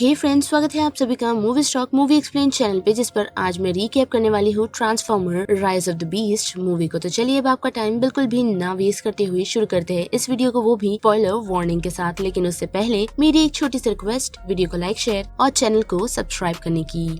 हे friends, स्वागत है आप सभी का movie stock movie explain channel पे, जिस पर आज मैं रीकैप करने वाली हूँ transformer rise of the beast movie को। तो चलिए अब आपका टाइम बिल्कुल भी ना वेस्ट करते हुए शुरू करते हैं इस वीडियो को, वो भी स्पॉइलर वार्निंग के साथ। लेकिन उससे पहले मेरी एक छोटी सी रिक्वेस्ट, वीडियो को लाइक, शेयर और चैनल को सब्सक्राइब करने की।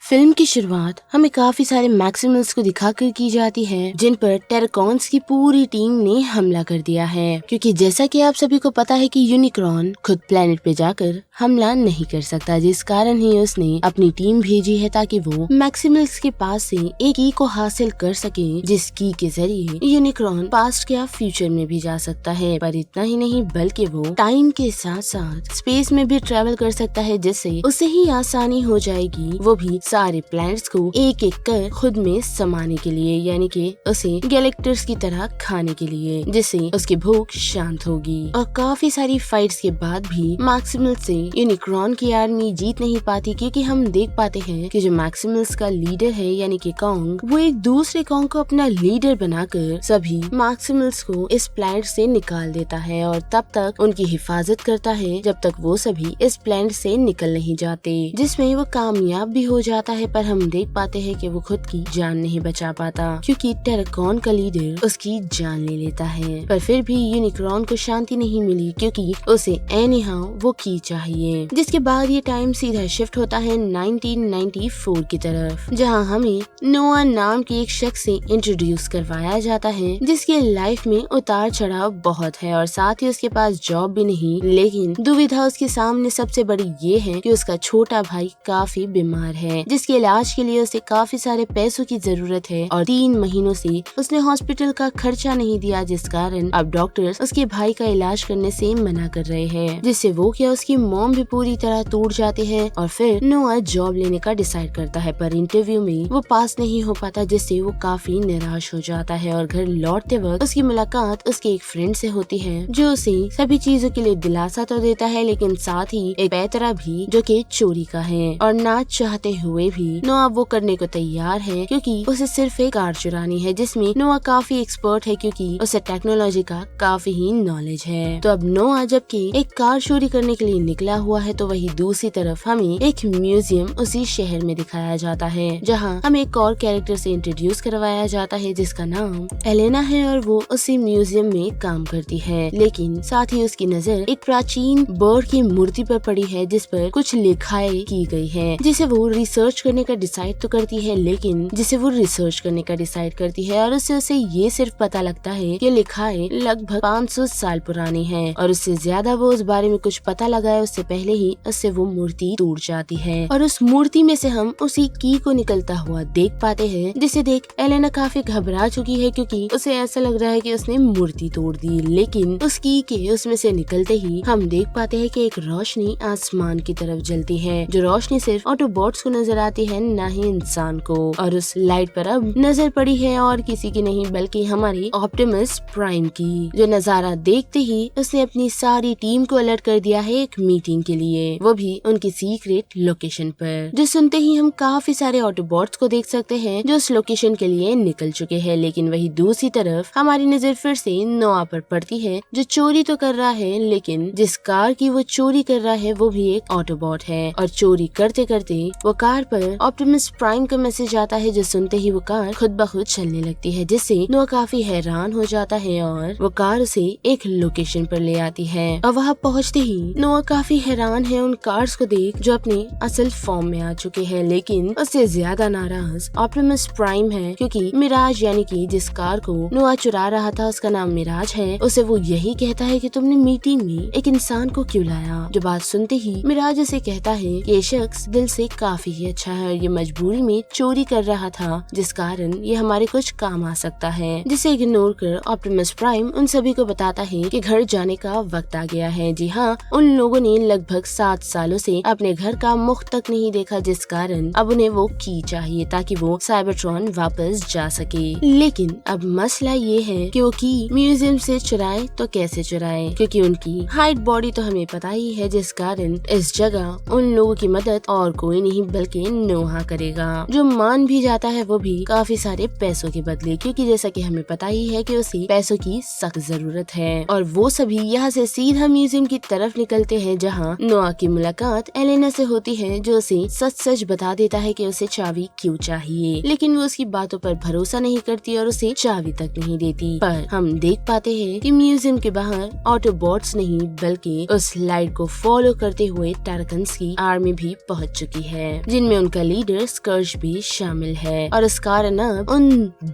फिल्म की शुरुआत हमें काफी सारे मैक्सिमल्स को दिखाकर की जाती है, जिन पर टेराकॉन्स की पूरी टीम ने हमला कर दिया है। क्योंकि जैसा कि आप सभी को पता है कि यूनिक्रॉन खुद प्लेनेट पे जाकर हमला नहीं कर सकता, जिस कारण ही उसने अपनी टीम भेजी है ताकि वो मैक्सिमल्स के पास से एक की को हासिल कर सके, जिस की के जरिए यूनिक्रॉन पास्ट या फ्यूचर में भी जा सकता है। पर इतना ही नहीं, बल्कि वो टाइम के साथ साथ स्पेस में भी ट्रेवल कर सकता है, जिससे उसे ही आसानी हो जाएगी वो भी सारे प्लैनेट्स को एक एक कर खुद में समाने के लिए, यानी कि उसे गैलेक्टर्स की तरह खाने के लिए, जिससे उसकी भूख शांत होगी। और काफी सारी फाइट्स के बाद भी मैक्सिमल्स से यूनिक्रॉन की आर्मी जीत नहीं पाती, क्योंकि हम देख पाते हैं कि जो मैक्सिमल्स का लीडर है यानी कि कॉन्ग, वो एक दूसरे कॉन्ग को अपना लीडर बनाकर सभी मैक्सिमल्स को इस प्लैनेट से निकाल देता है और तब तक उनकी हिफाजत करता है जब तक वो सभी इस प्लैनेट से निकल नहीं जाते, जिसमें वो कामयाब भी हो जाता है। पर हम देख पाते हैं कि वो खुद की जान नहीं बचा पाता, क्योंकि टेराकॉन का लीडर उसकी जान ले लेता है। पर फिर भी यूनिक्रॉन को शांति नहीं मिली, क्योंकि उसे एनीहाउ वो की चाहिए। जिसके बाद ये टाइम सीधा शिफ्ट होता है 1994 की तरफ, जहां हमें नोआ नाम के एक शख्स से इंट्रोड्यूस करवाया जाता है, जिसके लाइफ में उतार चढ़ाव बहुत है और साथ ही उसके पास जॉब भी नहीं। लेकिन दुविधा उसके सामने सबसे बड़ी ये है कि उसका छोटा भाई काफी बीमार है, जिसके इलाज के लिए उसे काफी सारे पैसों की जरूरत है और 3 महीनों से उसने हॉस्पिटल का खर्चा नहीं दिया, जिस कारण अब डॉक्टर्स उसके भाई का इलाज करने से मना कर रहे हैं, जिससे वो क्या उसकी मॉम भी पूरी तरह टूट जाते हैं। और फिर नोआ जॉब लेने का डिसाइड करता है, पर इंटरव्यू में वो पास नहीं हो पाता, जिससे वो काफी निराश हो जाता है। और घर लौटते वक्त उसकी मुलाकात उसके एक फ्रेंड से होती है, जो उसे सभी चीजों के लिए दिलासा तो देता है, लेकिन साथ ही एक पैतरा भी जो कि चोरी का है। और ना चाहते हुए भी नोआ वो करने को तैयार है, क्योंकि उसे सिर्फ एक कार चुरानी है, जिसमें नोआ काफी एक्सपर्ट है, क्योंकि उसे टेक्नोलॉजी का काफी ही नॉलेज है। तो अब नोआ जबकि एक कार चोरी करने के लिए निकला हुआ है, तो वही दूसरी तरफ हमें एक म्यूजियम उसी शहर में दिखाया जाता है, जहाँ हमें एक और कैरेक्टर से इंट्रोड्यूस करवाया जाता है, जिसका नाम एलेना है और वो उसी म्यूजियम में काम करती है। लेकिन साथ ही उसकी नजर एक प्राचीन बर्ड की मूर्ति पर पड़ी है, जिस पर कुछ लिखाई की गई है, जिसे वो रिसर्च करने का डिसाइड तो करती है, लेकिन जिसे वो रिसर्च करने का डिसाइड करती है और उससे उसे ये सिर्फ पता लगता है कि लिखाई लगभग 500 साल पुरानी है, और उससे ज्यादा वो उस बारे में कुछ पता लगाए उससे पहले ही उससे वो मूर्ति टूट जाती है। और उस मूर्ति में से हम उसी की को निकलता हुआ देख पाते हैं, जिसे देख एलेना काफी घबरा चुकी है, क्योंकि उसे ऐसा लग रहा है कि उसने मूर्ति तोड़ दी। लेकिन उस की के उसमें से निकलते ही हम देख पाते हैं कि एक रोशनी आसमान की तरफ जलती है, जो रोशनी सिर्फ ऑटोबॉट्स को नजर आती है, ना ही इंसान को। और उस लाइट पर अब नजर पड़ी है और किसी की नहीं, बल्कि हमारी ऑप्टिमस प्राइम की, जो नजारा देखते ही उसने अपनी सारी टीम को अलर्ट कर दिया है एक मीटिंग के लिए, वो भी उनकी सीक्रेट लोकेशन पर। जो सुनते ही हम काफी सारे ऑटोबॉट्स को देख सकते हैं, जो उस लोकेशन के लिए निकल चुके हैं। लेकिन वही दूसरी तरफ हमारी नजर फिर से नोआ पर पड़ती है, जो चोरी तो कर रहा है, लेकिन जिस कार की वो चोरी कर रहा है वो भी एक ऑटोबॉट है। और चोरी करते करते वो कार पर ऑप्टिमस प्राइम का मैसेज आता है, जो सुनते ही वो कार खुद ब खुद चलने लगती है, जिससे नोआ काफी हैरान हो जाता है और वो कार उसे एक लोकेशन पर ले आती है। और वहाँ पहुँचते ही नोआ काफी हैरान है उन कार्स को देख जो अपने असल फॉर्म में आ चुके हैं। लेकिन उससे ज्यादा नाराज ऑप्टिमस प्राइम है, क्योंकि मिराज यानी कि जिस कार को नोआ चुरा रहा था उसका नाम मिराज है। उसे वो यही कहता है कि तुमने मीटिंग में एक इंसान को क्यों लाया। जो बात सुनते ही मिराज उसे कहता है कि ये शख्स दिल से काफी ही अच्छा है, ये मजबूरी में चोरी कर रहा था, जिस कारण ये हमारे कुछ काम आ सकता है। जिसे इग्नोर कर ऑप्टिमस प्राइम उन सभी को बताता है कि घर जाने का वक्त आ गया है। जी हाँ, उन लोगों ने लगभग 7 सालों से अपने घर का मुख तक नहीं देखा, जिस कारण अब उन्हें वो की चाहिए ताकि वो साइबरट्रॉन वापस जा सके। लेकिन अब मसला ये है कि वो की म्यूजियम से चुराए तो कैसे चुराए, क्योंकि उनकी हाइट बॉडी तो हमें पता ही है, जिस कारण इस जगह उन लोगों की मदद और कोई नहीं बल्कि नोहा करेगा, जो मान भी जाता है, वो भी काफी सारे पैसों के बदले, क्योंकि जैसा कि हमें पता ही है कि उसे पैसों की सख्त जरूरत है। और वो सभी यहाँ से सीधा म्यूजियम की तरफ निकलते हैं, जहाँ नोआ की मुलाकात एलेना से होती है, जो उसे सच सच बता देता है कि उसे चाबी क्यों चाहिए, लेकिन वो उसकी बातों पर भरोसा नहीं करती और उसे चाबी तक नहीं देती। पर हम देख पाते हैं कि म्यूजियम के बाहर ऑटोबॉट्स नहीं बल्कि उस लाइट को फॉलो करते हुए टर्कन्स की आर्मी भी पहुंच चुकी है, जिनमें उनका लीडर स्कर्श भी शामिल है। और इस कारण अब उन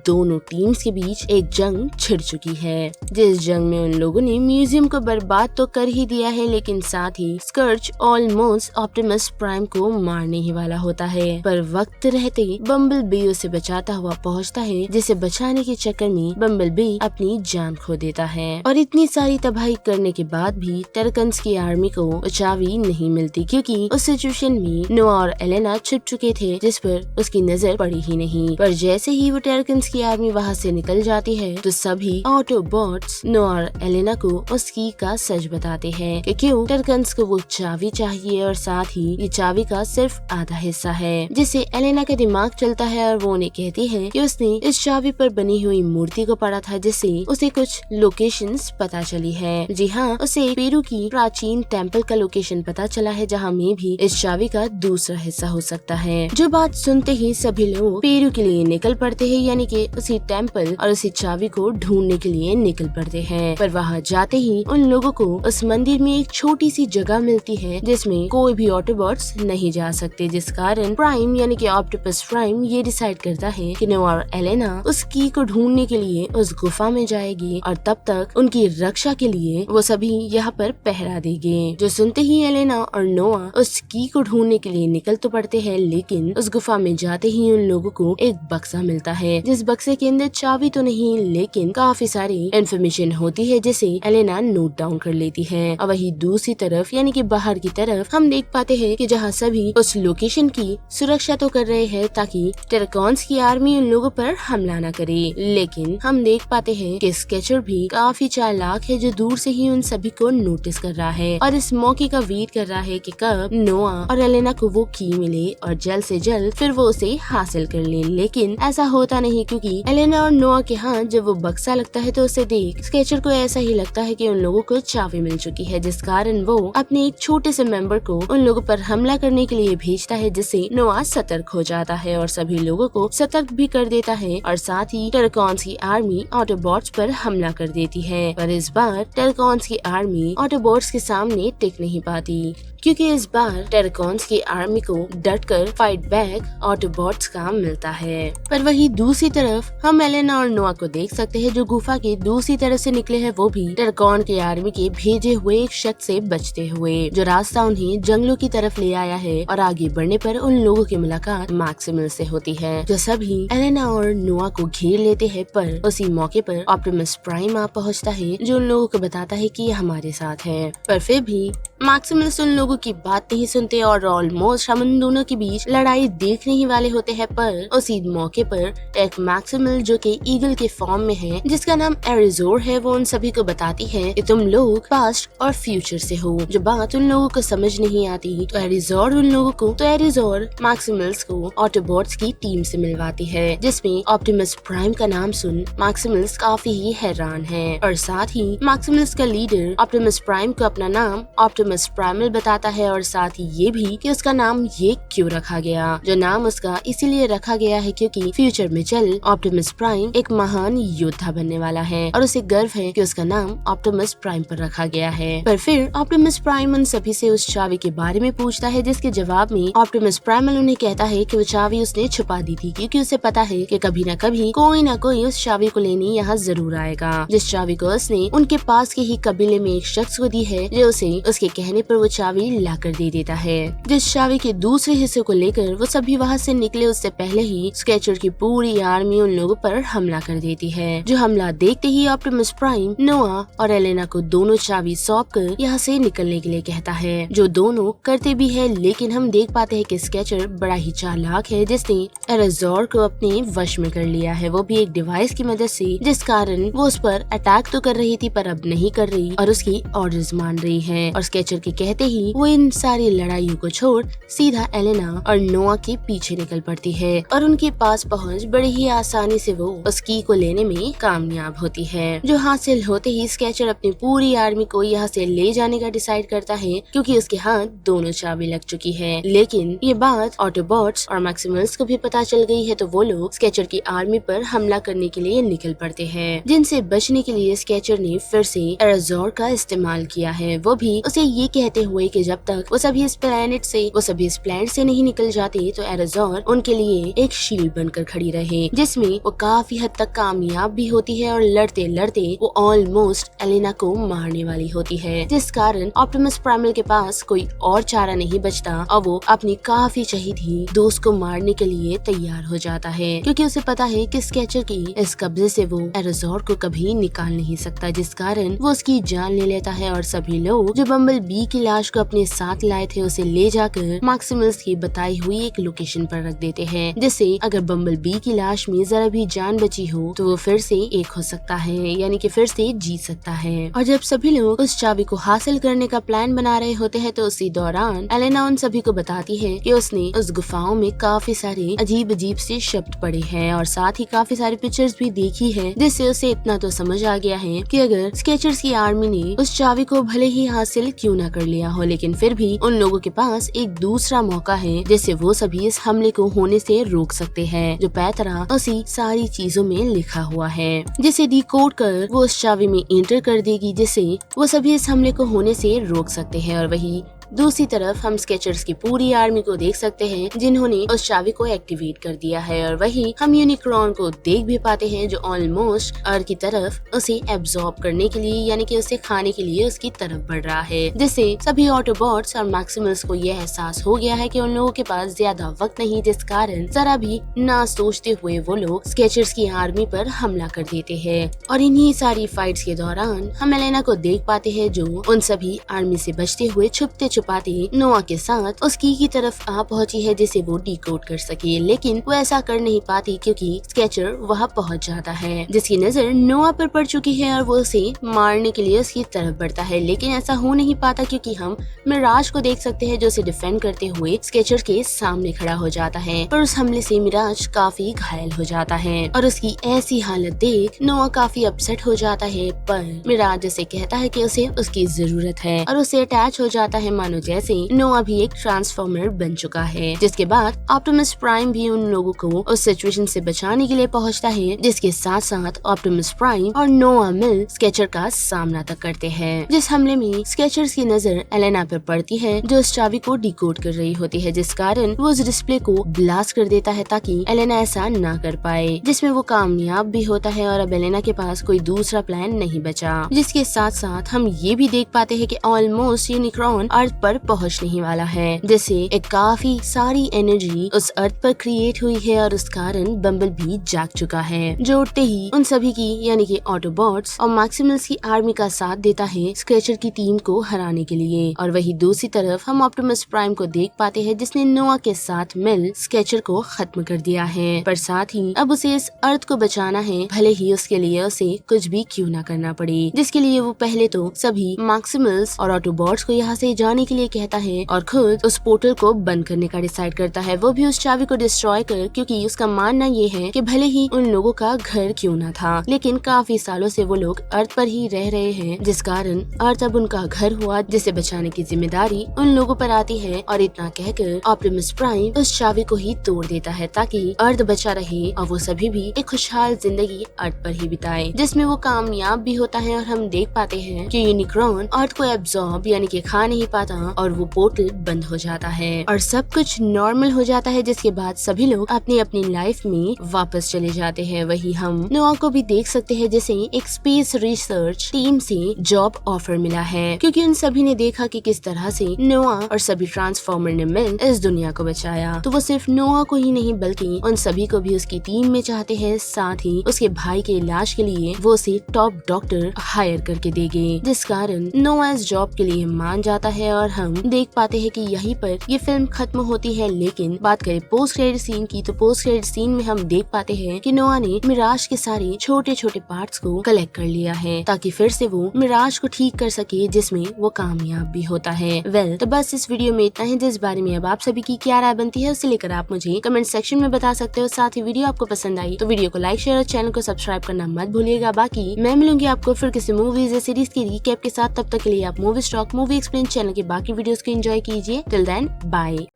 दोनों टीम्स के बीच एक जंग छिड़ चुकी है, जिस जंग में उन लोगों ने म्यूजियम को बर्बाद तो कर ही दिया है, लेकिन साथ ही स्कर्च ऑलमोस्ट ऑप्टिमस प्राइम को मारने ही वाला होता है। पर वक्त रहते बम्बल बी उसे बचाता हुआ पहुंचता है, जिसे बचाने के चक्कर में बम्बल बी अपनी जान खो देता है। और इतनी सारी तबाही करने के बाद भी टर्कन्स की आर्मी को चाबी नहीं मिलती, क्योंकि उस सिचुएशन में नोआ और एलेना छिप चुके थे, जिस पर उसकी नजर पड़ी ही नहीं। पर जैसे ही वो टर्कन्स की आर्मी वहाँ से निकल जाती है, तो सभी ऑटोबॉट्स नोआ और एलेना को उसकी का सच बताते हैं कि क्यों टर्कन्स को वो चाबी चाहिए, और साथ ही ये चाबी का सिर्फ आधा हिस्सा है, जिससे एलेना का दिमाग चलता है और वो उन्हें कहती है कि उसने इस चाबी पर बनी हुई मूर्ति को पढ़ा था, जिससे उसे कुछ लोकेशंस पता चली है। जी हाँ, उसे पेरू की प्राचीन टेम्पल का लोकेशन पता चला है, जहाँ में भी इस चाबी का दूसरा हिस्सा हो सकता है। जो बात सुनते ही सभी लोग पेरू के लिए निकल पड़ते हैं, यानी कि उसी टेम्पल और उसी चाबी को ढूंढने के लिए निकल पड़ते हैं। पर वहाँ जाते ही उन लोगों को उस मंदिर में एक छोटी सी जगह मिलती है, जिसमें कोई भी ऑटोबॉट्स नहीं जा सकते, जिस कारण प्राइम यानी कि ऑक्टोपस प्राइम ये डिसाइड करता है कि नोआ और एलेना उस की को ढूंढने के लिए उस गुफा में जाएगी, और तब तक उनकी रक्षा के लिए वो सभी यहाँ पर पहरा देंगे। जो सुनते ही एलेना और नोआ उस की को ढूंढने के लिए निकल तो पड़ते हैं, लेकिन उस गुफा में जाते ही उन लोगों को एक बक्सा मिलता है, जिस बक्से के अंदर चाबी तो नहीं, लेकिन काफी सारी इन्फॉर्मेशन होती है, जिसे एलेना नोट डाउन कर लेती है। और वही दूसरी तरफ यानी कि बाहर की तरफ हम देख पाते हैं कि जहाँ सभी उस लोकेशन की सुरक्षा तो कर रहे हैं, ताकि टर्कॉन्स की आर्मी उन लोगों पर हमला न करे, लेकिन हम देख पाते हैं कि स्केचर भी काफी चालाक है, जो दूर से ही उन सभी को नोटिस कर रहा है और इस मौके का वेट कर रहा है कि कब नोआ और एलेना को वो की मिले और जल्द से जल्द फिर वो उसे हासिल कर ले। लेकिन ऐसा होता नहीं, क्योंकि एलेना और नोआ के हाथ जब वो बक्सा लगता है, तो उसे देख स्केचर को ऐसा ही लगता है कि उन लोगों को चाबी मिल चुकी है, जिस कारण वो अपने एक छोटे से मेंबर को उन लोगों पर हमला करने के लिए भेजता है, जिससे नोआ सतर्क हो जाता है और सभी लोगों को सतर्क भी कर देता है, और साथ ही टर्कॉन्स की आर्मी ऑटोबॉट्स पर हमला कर देती है। पर इस बार टर्कॉन्स की आर्मी ऑटोबॉट्स के सामने टिक नहीं पाती, क्योंकि इस बार टर्कॉन्स की आर्मी को डटकर फाइट बैक ऑटोबॉट्स का मिलता है। पर वही दूसरी तरफ हम एलेना और नोआ को देख सकते हैं, जो गुफा के दूसरी तरफ से निकले हैं, वो भी टर्कॉन की आर्मी के भेजे हुए एक शख्स से बचते हुए, जो रास्ता उन्हें जंगलों की तरफ ले आया है। और आगे बढ़ने पर उन लोगों की मुलाकात मैक्सिमल से होती है, जो सभी एलेना और नोआ को घेर लेते हैं। पर उसी मौके पर ऑप्टिमस प्राइम आ पहुँचता है, जो उन लोगों को बताता है कि ये हमारे साथ है। पर फिर भी मैक्सिमस उन लोगों की बात नहीं सुनते और ऑलमोस्ट हम उन दोनों के बीच लड़ाई देखने ही वाले होते हैं। पर उसी मौके पर एक मैक्सिमल, जो कि ईगल के फॉर्म में है, जिसका नाम एरिजोर है, वो उन सभी को बताती है कि तुम लोग पास्ट और फ्यूचर से हो। जो बात उन लोगों को समझ नहीं आती, तो एरिजोर मैक्सिमल्स को ऑटोबॉट्स की टीम से मिलवाती है, जिसमें ऑप्टिमस प्राइम का नाम सुन मैक्सिमल्स काफी ही हैरान है। और साथ ही मैक्सिमल्स का लीडर ऑप्टिमस प्राइम को अपना नाम ऑप्टिमस प्राइमल बताता है, और साथ ही ये भी कि उसका नाम ये क्यों रखा गया। जो नाम उसका इसीलिए रखा गया है क्योंकि फ्यूचर में चल ऑप्टिमस प्राइम एक महान योद्धा बनने वाला है, और उसे गर्व है कि उसका नाम ऑप्टिमस प्राइम पर रखा गया है। पर फिर ऑप्टिमस प्राइम उन सभी से उस चाबी के बारे में पूछता है, जिसके जवाब में ऑप्टिमस प्राइमल उन्हें कहता है कि वो चाबी उसने छुपा दी थी, क्योंकि उसे पता है कि कभी न कभी कोई न कोई उस चाबी को लेने यहाँ जरूर आएगा। जिस चाबी को उसने उनके पास के ही कबीले में एक शख्स को दी है, जो उसे उसके कहने पर वो चाबी लाकर दे देता है। जिस चाबी के दूसरे हिस्से को लेकर वो सभी वहाँ से निकले, उससे पहले ही स्केचर की पूरी आर्मी उन लोगों पर हमला कर देती है। जो हमला देखते ही ऑप्टिमस प्राइम नोआ और एलेना को दोनों चाबी सौंप कर यहाँ से निकलने के लिए कहता है, जो दोनों करते भी है। लेकिन हम देख पाते हैं कि स्केचर बड़ा ही चालाक है, जिसने एरेजोर को अपने वश में कर लिया है, वो भी एक डिवाइस की मदद से, जिस कारण वो उस पर अटैक तो कर रही थी पर अब नहीं कर रही और उसकी ऑर्डर्स मान रही है। और स्केचर स्केचर के कहते ही वो इन सारी लड़ाइयों को छोड़ सीधा एलेना और नोआ के पीछे निकल पड़ती है और उनके पास पहुंच बड़ी ही आसानी से वो उस की को लेने में कामयाब होती है। जो हासिल होते ही स्केचर अपनी पूरी आर्मी को यहाँ से ले जाने का डिसाइड करता है क्योंकि उसके हाथ दोनों चाबी लग चुकी है। लेकिन ये बात ऑटोबॉट्स और मैक्सिमल्स को भी पता चल गई है तो वो लोग स्केचर की आर्मी पर हमला करने के लिए निकल पड़ते हैं, जिनसे बचने के लिए स्केचर ने फिर से एराजोर का इस्तेमाल किया है। वो भी उसे ये कहते हुए कि जब तक वो सभी इस प्लेनेट से नहीं निकल जाते तो एराजोर उनके लिए एक शील्ड बनकर खड़ी रहे, जिसमें वो काफी हद तक कामयाब भी होती है और लड़ते लड़ते वो ऑलमोस्ट एलेना को मारने वाली होती है, जिस कारण ऑप्टिमस प्राइमल के पास कोई और चारा नहीं बचता और वो अपनी काफी चहीती दोस्त को मारने के लिए तैयार हो जाता है, क्योंकि उसे पता है कि स्केचर की इस कब्जे से वो एराजोर को कभी निकाल नहीं सकता, जिस कारण वो उसकी जान ले लेता है। और सभी लोग जो बम्बल बी की लाश को अपने साथ लाए थे उसे ले जाकर मैक्सिमल्स की बताई हुई एक लोकेशन पर रख देते हैं, जिससे अगर बम्बल बी की लाश में जरा भी जान बची हो तो वो फिर से एक हो सकता है, यानी कि फिर से जीत सकता है। और जब सभी लोग उस चाबी को हासिल करने का प्लान बना रहे होते हैं तो उसी दौरान एलेना उन सभी को बताती है कि उसने उस गुफाओं में काफी सारे अजीब अजीब से शब्द पढ़े हैं और साथ ही काफी सारी पिक्चर्स भी देखी है, जिससे उसे इतना तो समझ आ गया है कि अगर स्केचर्स की आर्मी ने उस चाबी को भले ही हासिल क्यों न कर लिया हो, लेकिन फिर भी उन लोगों के पास एक दूसरा मौका है जिससे वो सभी इस हमले को होने से रोक सकते हैं, जो पैतरा उसी सारी चीजों में लिखा हुआ है, जिसे डिकोड कर वो उस चाबी में एंटर कर देगी, जिससे वो सभी इस हमले को होने से रोक सकते हैं। और वही दूसरी तरफ हम स्केचर्स की पूरी आर्मी को देख सकते हैं जिन्होंने उस चाबी को एक्टिवेट कर दिया है, और वही हम यूनिक्रॉन को देख भी पाते हैं जो ऑलमोस्ट अर्थ की तरफ उसे एब्जॉर्ब करने के लिए यानी कि उसे खाने के लिए उसकी तरफ बढ़ रहा है, जिससे सभी ऑटोबॉट्स और मैक्सिमल्स को यह एहसास हो गया है कि उन लोगों के पास ज्यादा वक्त नहीं, जिस कारण जरा भी ना सोचते हुए वो लोग स्केचर्स की आर्मी पर हमला कर देते हैं। और इन्हीं सारी फाइट्स के दौरान हम एलेना को देख पाते हैं जो उन सभी आर्मी से बचते हुए छुपते छुपाते नोआ के साथ उस की तरफ आ पहुंची है जिसे वो डिकोड कर सके, लेकिन वो ऐसा कर नहीं पाती क्योंकि स्केचर वहां पहुंच जाता है, जिसकी नजर नोआ पर पड़ चुकी है और वो उसे मारने के लिए उसकी तरफ बढ़ता है, लेकिन ऐसा हो नहीं पाता क्योंकि हम मिराज को देख सकते हैं जो उसे डिफेंड करते हुए स्केचर के सामने खड़ा हो जाता है। पर उस हमले से मिराज काफी घायल हो जाता है और उसकी ऐसी हालत देख नोआ काफी अपसेट हो जाता है, पर मिराज उसे कहता है कि उसे उसकी जरूरत है और उसे अटैच हो जाता है मानो जैसे नोआ भी एक ट्रांसफॉर्मर बन चुका है। जिसके बाद ऑप्टिमस प्राइम भी उन लोगों को उस सिचुएशन से बचाने के लिए पहुंचता है, जिसके साथ साथ ऑप्टिमस प्राइम और नोआ मिल स्केचर का सामना तक करते हैं। जिस हमले में स्केचर्स की नजर एलेना पर पड़ती है जो उस चाबी को डिकोड कर रही होती है, जिस कारण वो उस डिस्प्ले को ब्लास्ट कर देता है ताकि एलेना ऐसा ना कर पाए, जिसमें वो कामयाब भी होता है और अब एलेना के पास कोई दूसरा प्लान नहीं बचा। जिसके साथ साथ हम ये भी देख पाते हैं कि ऑलमोस्ट यूनिक्रॉन अर्थ पर पहुंचने ही वाला है, जिससे एक काफी सारी एनर्जी उस अर्थ पर क्रिएट हुई है और उस कारण बम्बल भी जाग चुका है, जो उठते ही उन सभी की यानी कि ऑटोबॉट्स और मैक्सिमल्स की आर्मी का साथ देता है स्केचर की टीम को हराने के लिए। और वही दूसरी तरफ हम ऑप्टिमस प्राइम को देख पाते हैं जिसने नोआ के साथ मिल स्केचर को खत्म कर दिया है, पर साथ ही अब उसे इस अर्थ को बचाना है, भले ही उसके लिए उसे कुछ भी क्यों ना करना पड़े, जिसके लिए वो पहले तो सभी मैक्सिमल्स और ऑटोबॉट्स को यहाँ से जाने के लिए कहता है और खुद उस पोर्टल को बंद करने का डिसाइड करता है, वो भी उस चाबी को डिस्ट्रॉय कर, क्योंकि उसका मानना ये है कि भले ही उन लोगों का घर क्यों ना था, लेकिन काफी सालों से वो लोग अर्थ पर ही रह रहे हैं, जिस कारण अर्थ अब उनका घर हुआ, जिसे बचाने की जिम्मेदारी उन लोगों पर आती है। और इतना कहकर ऑप्टिमस प्राइम उस चाबी को ही तोड़ देता है ताकि अर्थ बचा रहे और वो सभी भी एक खुशहाल जिंदगी अर्थ पर ही बिताए, जिसमें वो कामयाब भी होता है। और हम देख पाते हैं कि यूनिक्रॉन अर्थ को एब्जॉर्ब यानी कि खा नहीं पाता और वो पोर्टल बंद हो जाता है और सब कुछ नॉर्मल हो जाता है, जिसके बाद सभी लोग अपनी अपनी लाइफ में वापस चले जाते हैं। वही हम नोआ को भी देख सकते हैं जिसे एक स्पेस रिसर्च टीम से जॉब ऑफर मिला है, क्योंकि उन सभी ने देखा कि किस तरह से नोआ और सभी ट्रांसफॉर्मर ने मिल इस दुनिया को बचाया, तो वो सिर्फ नोआ को ही नहीं बल्कि उन सभी को भी उसकी टीम में चाहते हैं। साथ ही उसके भाई के इलाज के लिए वो उसे टॉप डॉक्टर हायर करके देंगे, जिस कारण नोआ इस जॉब के लिए मान जाता है और हम देख पाते हैं कि यहीं पर ये फिल्म खत्म होती है। लेकिन बात करें पोस्ट क्रेडिट सीन की, तो पोस्ट क्रेडिट सीन में हम देख पाते हैं कि नोआ ने मिराज के सारे छोटे छोटे पार्ट्स को कलेक्ट कर लिया है ताकि फिर से वो मिराज को ठीक कर सके, जिसमें वो कामयाब भी होता है। तो बस इस वीडियो में इतना ही, जिस बारे में अब आप सभी की क्या राय बनती है उसे लेकर आप मुझे कमेंट सेक्शन में बता सकते हो। साथ ही वीडियो आपको पसंद आई तो वीडियो को लाइक, शेयर और चैनल को सब्सक्राइब करना मत भूलिएगा। बाकी मैं मिलूंगी आपको फिर किसी मूवीज या सीरीज की रिकैप के साथ। तब तक के लिए आप movie stock movie explain channel के बाकी वीडियोस को एंजॉय कीजिए। Till then bye.